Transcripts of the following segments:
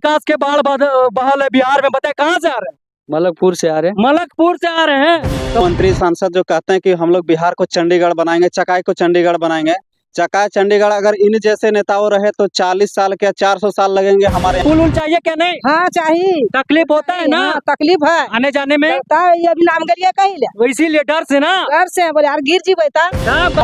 विकास के बाढ़ बहाल है बिहार में, बताए कहाँ से आ रहे हैं? मलकपुर से आ रहे हैं। मलकपुर से आ रहे हैं। तो मंत्री सांसद जो कहते हैं कि हम लोग बिहार को चंडीगढ़ बनाएंगे, चकाई को चंडीगढ़ बनाएंगे। चकाई चंडीगढ़ अगर इन जैसे नेताओं रहे तो 40 साल क्या 400 साल लगेंगे हमारे। पुल उल चाहिए क्या? नहीं हाँ चाहिए। तकलीफ होता है ना? हाँ, तकलीफ है आने जाने में, लगता है ये अभी नाम करिए कहीं ले वो इसीलिए डर से ना। घर से बोले यार गिर जी बेटा।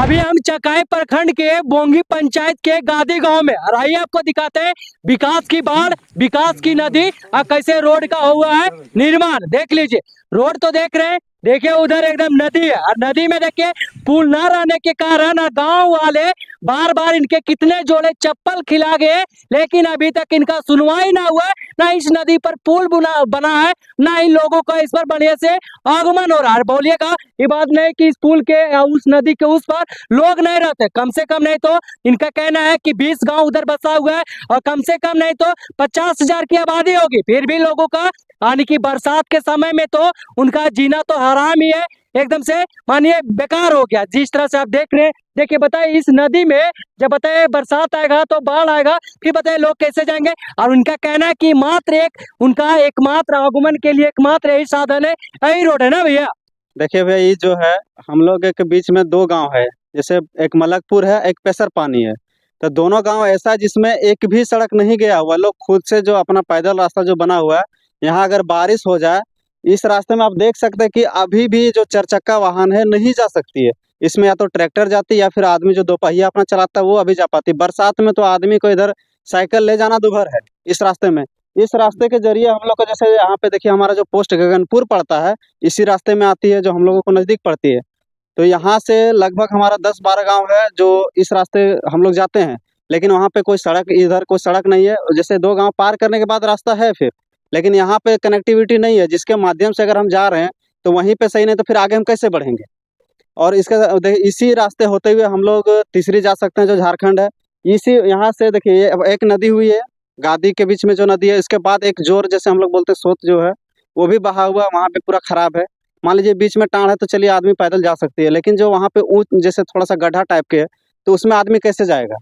अभी हम चकाई प्रखंड के बोंगी पंचायत के गादी गांव में, और आइए आपको दिखाते हैं विकास की बाढ़, विकास की नदी और कैसे रोड का हुआ है निर्माण। देख लीजिए, रोड तो देख रहे हैं, देखिए उधर एकदम नदी है, और नदी में देखिए पुल न रहने के कारण गांव वाले बार बार इनके कितने जोड़े चप्पल खिला गए, लेकिन अभी तक इनका सुनवाई ना हुआ। ना इस नदी पर पुल बना है, ना इन लोगों का इस पर बढ़िया से आगमन हो रहा है। बोलिएगा ये बात नहीं कि इस पुल के या उस नदी के उस पर लोग नहीं रहते, कम से कम नहीं तो इनका कहना है कि 20 गांव उधर बसा हुआ है, और कम से कम नहीं तो 50,000 की आबादी होगी। फिर भी लोगों का यानी कि बरसात के समय में तो उनका जीना तो हराम ही है, एकदम से मानिए बेकार हो गया। जिस तरह से आप देख रहे हैं, देखिए बताइए इस नदी में जब बताए बरसात आएगा तो बाढ़ आएगा, फिर बताइए लोग कैसे जाएंगे। और उनका कहना है कि उनका एकमात्र आगमन के लिए एकमात्र यही साधन है, यही रोड है ना भैया। देखिए भैया, ये जो है हम लोग के बीच में 2 गांव है, जैसे एक मलकपुर है, एक पेसर पानी है। तो दोनों गांव ऐसा है जिसमें एक भी सड़क नहीं गया हुआ। लोग खुद से जो अपना पैदल रास्ता जो बना हुआ है, यहाँ अगर बारिश हो जाए इस रास्ते में आप देख सकते हैं कि अभी भी जो 4 चक्का वाहन है नहीं जा सकती है। इसमें या तो ट्रैक्टर जाती है या फिर आदमी जो 2 पहिया अपना चलाता है वो अभी जा पाती है। बरसात में तो आदमी को इधर साइकिल ले जाना दुभर है इस रास्ते में। इस रास्ते के जरिए हम लोग को, जैसे यहाँ पे देखिए हमारा जो पोस्ट गगनपुर पड़ता है, इसी रास्ते में आती है जो हम लोगों को नजदीक पड़ती है। तो यहाँ से लगभग हमारा 10-12 गांव है जो इस रास्ते हम लोग जाते हैं, लेकिन वहाँ पे कोई सड़क, इधर कोई सड़क नहीं है। जैसे 2 गांव पार करने के बाद रास्ता है फिर, लेकिन यहाँ पे कनेक्टिविटी नहीं है, जिसके माध्यम से अगर हम जा रहे हैं तो वहीं पे सही, नहीं तो फिर आगे हम कैसे बढ़ेंगे। और इसका इसी रास्ते होते हुए हम लोग तीसरी जा सकते हैं जो झारखंड है। इसी यहाँ से देखिए एक नदी हुई है, गादी के बीच में जो नदी है, इसके बाद एक जोर जैसे हम लोग बोलते हैं सोत जो है वो भी बहा हुआ, वहाँ पे पूरा खराब है। मान लीजिए बीच में टाँड़ है तो चलिए आदमी पैदल जा सकती है, लेकिन जो वहाँ पे ऊँच जैसे थोड़ा सा गड्ढा टाइप के है तो उसमें आदमी कैसे जाएगा।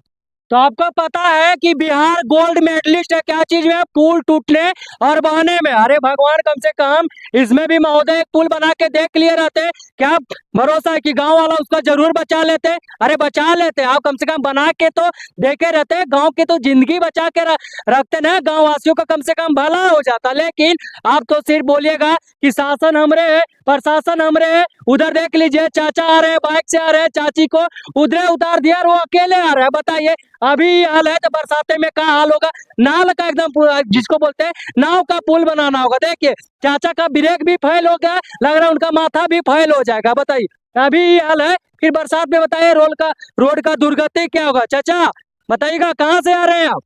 तो आपको पता है कि बिहार गोल्ड मेडलिस्ट है क्या चीज में? पुल टूटने और बहने में। अरे भगवान, कम से कम इसमें भी महोदय एक पुल बना के देख लिए रहते, क्या भरोसा है कि गांव वाला उसका जरूर बचा लेते। अरे बचा लेते, आप कम से कम बना के तो देखे रहते, गांव की तो जिंदगी बचा के रखते ना, गांव वासियों का कम से कम भला हो जाता। लेकिन आप तो सिर्फ बोलिएगा कि शासन हमरे है, प्रशासन हमरे है। उधर देख लीजिए चाचा आ रहे हैं, बाइक से आ रहे हैं, चाची को उधरे उतार दिया और वो अकेले आ रहे हैं। बताइए अभी हाल है तो बरसाते में क्या हाल होगा। नाल का एकदम जिसको बोलते हैं नाव का पुल बनाना होगा। देखिए चाचा का ब्रेक भी फेल हो गया, लग रहा है उनका माथा भी फेल हो जाएगा। बताइए अभी हाल है, फिर बरसात में बताइए रोड का दुर्गति क्या होगा। चाचा बताइएगा कहाँ से आ रहे हैं आप,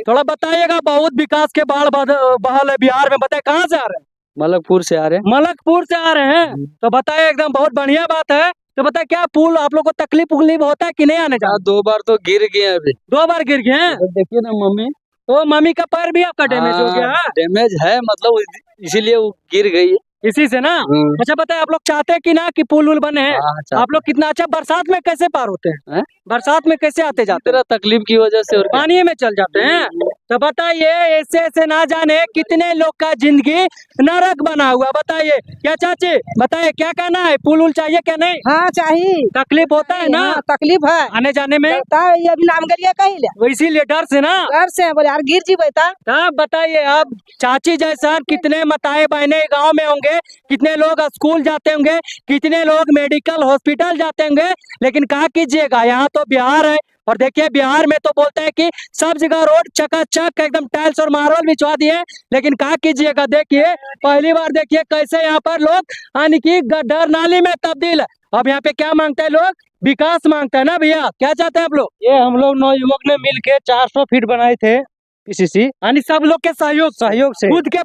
थोड़ा बताइएगा। बहुत विकास के बाढ़ बहाल है बिहार में, बताइए कहाँ से आ रहे हैं? मलकपुर से आ रहे हैं। मलकपुर से आ रहे हैं, तो बताइए एकदम बहुत बढ़िया बात है। तो बताए क्या पुल आप लोग को तकलीफ उकलीफ होता है कि नहीं आने जाने? 2 बार तो गिर गए अभी। 2 बार गिर गए हैं? देखिए ना मम्मी, तो मम्मी का पैर भी आपका डैमेज हो गया है? डैमेज है, मतलब इसीलिए वो गिर गई है। इसी से ना। अच्छा बताए आप लोग चाहते हैं कि ना कि पुल उल बने हैं? आप लोग कितना अच्छा बरसात में कैसे पार होते हैं? बरसात में कैसे आते जाते हैं? तकलीफ की वजह से और पानी में चल जाते हैं। तो बताइए ऐसे ऐसे ना जाने कितने लोग का जिंदगी नरक बना हुआ। बताइए क्या चाची, बताइए क्या कहना है, पुल उल चाहिए क्या? नहीं हाँ चाहिए। तकलीफ होता है ना? हाँ, तकलीफ है आने जाने में, लगता है ये अभी नाम करिए कहीं ले वो इसीलिए डर से ना। घर से बोले यार गिर जी बेटा। तब बताइए अब चाची जैसा कितने मताए बहने गांव में होंगे, कितने लोग स्कूल जाते होंगे, कितने लोग मेडिकल हॉस्पिटल जाते होंगे, लेकिन क्या कीजिएगा, यहाँ तो बिहार है। और देखिए बिहार में तो बोलते हैं कि सब जगह रोड चकाचक एकदम टाइल्स और मार्बल बिछवा दिए, लेकिन क्या कीजिएगा। देखिए पहली बार देखिए कैसे यहाँ पर लोग यानी कि गड्ढा नाली में तब्दील है। अब यहाँ पे क्या मांगते हैं लोग? विकास मांगते हैं ना भैया, क्या चाहते हैं आप लोग? ये हम लोग नौयुवक ने मिलके 400 फीट बनाए थे पीसीसी, यानी सब लोग के सहयोग से, खुद के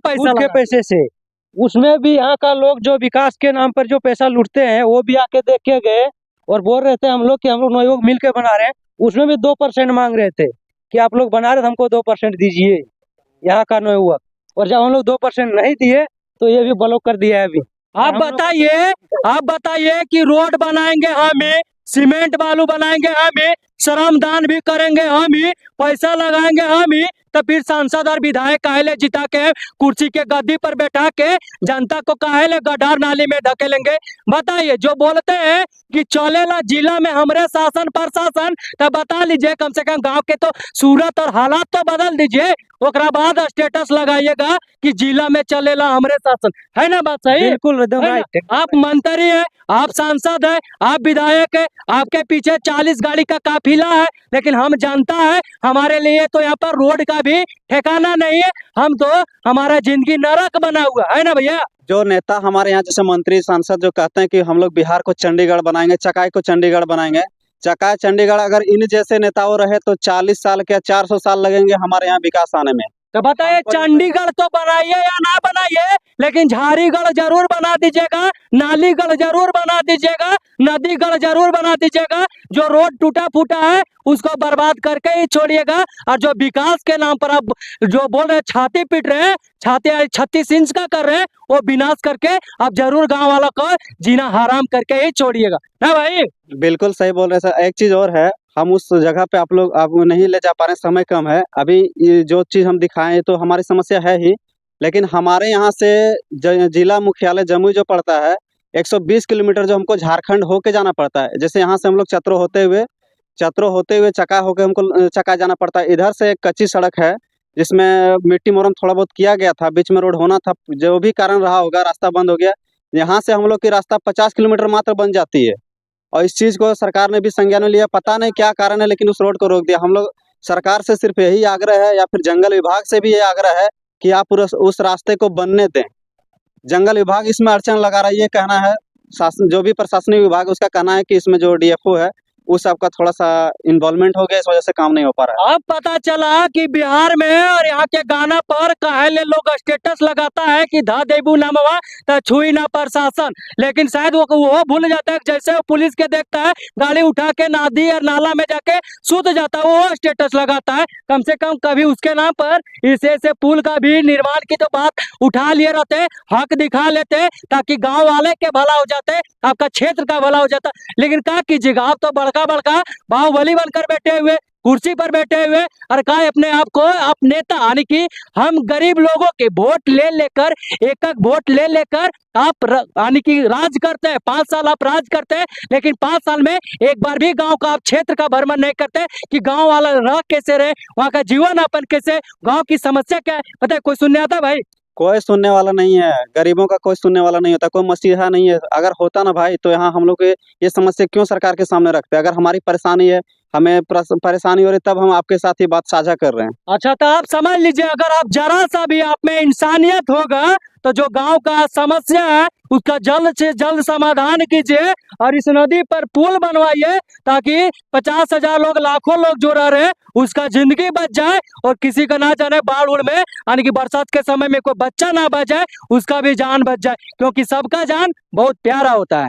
पैसे से। उसमें भी यहाँ का लोग जो विकास के नाम पर जो पैसा लूटते हैं वो भी आके देख के गए और बोल रहे थे हम लोग कि हम लोग नौयुवक मिलके बना रहे हैं। उसमें भी 2% मांग रहे थे कि आप लोग बना रहे थे हमको 2% दीजिए यहाँ का नौयुवक। और जब हम लोग 2% नहीं दिए तो ये भी ब्लॉक कर दिया है अभी। आप बताइए कि रोड बनाएंगे हमें, सीमेंट बालू बनाएंगे हमें, श्रमदान भी करेंगे हम ही, पैसा लगाएंगे हम ही, तो फिर सांसद और विधायक काहे जिता के कुर्सी के गद्दी पर बैठा के जनता को काहे गड्ढा नाली में धकेलेंगे? बताइए, जो बोलते हैं कि चलेला जिला में हमरे शासन प्रशासन, तब बता लीजिए कम से कम गांव के तो सूरत और हालात तो बदल दीजिए, ओकरा बाद स्टेटस लगाइएगा कि जिला में चलेला हमरे शासन। है ना बात सही? बिल्कुल एकदम है ना? राइट। आप मंत्री है, आप सांसद है, आप विधायक है, आपके पीछे 40 गाड़ी का काफिला है, लेकिन हम जनता है, हमारे लिए तो यहाँ पर रोड का भी ठिकाना नहीं है। हम तो हमारा जिंदगी नरक बना हुआ है ना भैया। जो नेता हमारे यहाँ जैसे मंत्री सांसद जो कहते हैं कि हम लोग बिहार को चंडीगढ़ बनाएंगे, चकाई को चंडीगढ़ बनाएंगे, चकाई चंडीगढ़, अगर इन जैसे नेताओं रहे तो 40 साल क्या 400 साल लगेंगे हमारे यहाँ विकास आने में। तो बताइए, चंडीगढ़ तो बनाइए या ना बनाइए, लेकिन झारीगढ़ जरूर बना दीजिएगा, नालीगढ़ जरूर बना दीजिएगा, नदीगढ़ जरूर बना दीजिएगा। जो रोड टूटा फूटा है उसको बर्बाद करके ही छोड़िएगा। और जो विकास के नाम पर आप जो बोल रहे हैं, छाती पीट रहे हैं, छाती 36 इंच का कर रहे हैं, वो विनाश करके आप जरूर गांव वालों को जीना हराम करके ही छोड़िएगा ना भाई। बिल्कुल सही बोल रहे हैं सर। एक चीज और है, हम उस जगह पे आप नहीं ले जा पा रहे हैं, समय कम है अभी। ये जो चीज हम दिखाएं तो हमारी समस्या है ही, लेकिन हमारे यहाँ से जिला मुख्यालय जमुई जो पड़ता है 120 किलोमीटर जो हमको झारखंड होके जाना पड़ता है। जैसे यहाँ से हम लोग चतरो होते हुए चका होके हमको चका जाना पड़ता है। इधर से एक कच्ची सड़क है जिसमें मिट्टी मुरम थोड़ा बहुत किया गया था, बीच में रोड होना था, जो भी कारण रहा होगा रास्ता बंद हो गया। यहाँ से हम लोग की रास्ता 50 किलोमीटर मात्र बन जाती है, और इस चीज़ को सरकार ने भी संज्ञान में लिया। पता नहीं क्या कारण है, लेकिन उस रोड को रोक दिया। हम लोग सरकार से सिर्फ यही आग्रह है, या फिर जंगल विभाग से भी ये आग्रह है कि आप उस रास्ते को बनने दें। जंगल विभाग इसमें अड़चन लगा रहा है, ये कहना है शासन, जो भी प्रशासनिक विभाग है उसका कहना है कि इसमें जो डीएफओ है उस सबका थोड़ा सा इन्वॉल्वमेंट हो गया, इस वजह से काम नहीं हो पा रहा है। अब पता चला कि बिहार में और यहाँ के गाना पर काहे लोग स्टेटस लगाता है कि धा देबू नामवा त छुई ना प्रशासन, लेकिन शायद वो भूल जाता है कि जैसे वो पुलिस के देखता है, गाड़ी उठा के नदी और नाला में जाके सूत जाता है, वो स्टेटस लगाता है। कम से कम कभी उसके नाम पर इसे पुल का भी निर्माण की तो बात उठा लिए रहते, हक दिखा लेते, ताकि गाँव वाले के भला हो जाते, आपका क्षेत्र का भला हो जाता। लेकिन क्या कीजिएगा, आप तो बड़का बाहुबली बनकर बैठे हुए, कुर्सी पर बैठे हुए, और का अपने आप को आप नेता, यानी कि हम गरीब लोगों के वोट ले लेकर, एक वोट ले लेकर आप यानी कि राज करते हैं। 5 साल आप राज करते हैं, लेकिन 5 साल में एक बार भी गांव का आप क्षेत्र का भ्रमण नहीं करते कि गांव वाला रह कैसे रहे, वहाँ का जीवन यापन कैसे, गांव की समस्या क्या है, पता है कोई सुनने आता है भाई? कोई सुनने वाला नहीं है, गरीबों का कोई सुनने वाला नहीं होता, कोई मसीहा नहीं है। अगर होता ना भाई तो यहाँ हम लोग ये समस्या क्यों सरकार के सामने रखते हैं? अगर हमारी परेशानी है, हमें परेशानी हो रही, तब हम आपके साथ ही बात साझा कर रहे हैं। अच्छा, तो आप समझ लीजिए, अगर आप जरा सा भी आप में इंसानियत होगा तो जो गांव का समस्या है उसका जल्द से जल्द समाधान कीजिए, और इस नदी पर पुल बनवाइए, ताकि 50,000 लोग, लाखों लोग जो रह रहे हैं उसका जिंदगी बच जाए, और किसी का ना जाने बाढ़ उड़ में, यानी कि बरसात के समय में कोई बच्चा ना बच जाए, उसका भी जान बच जाए, क्योंकि सबका जान बहुत प्यारा होता है।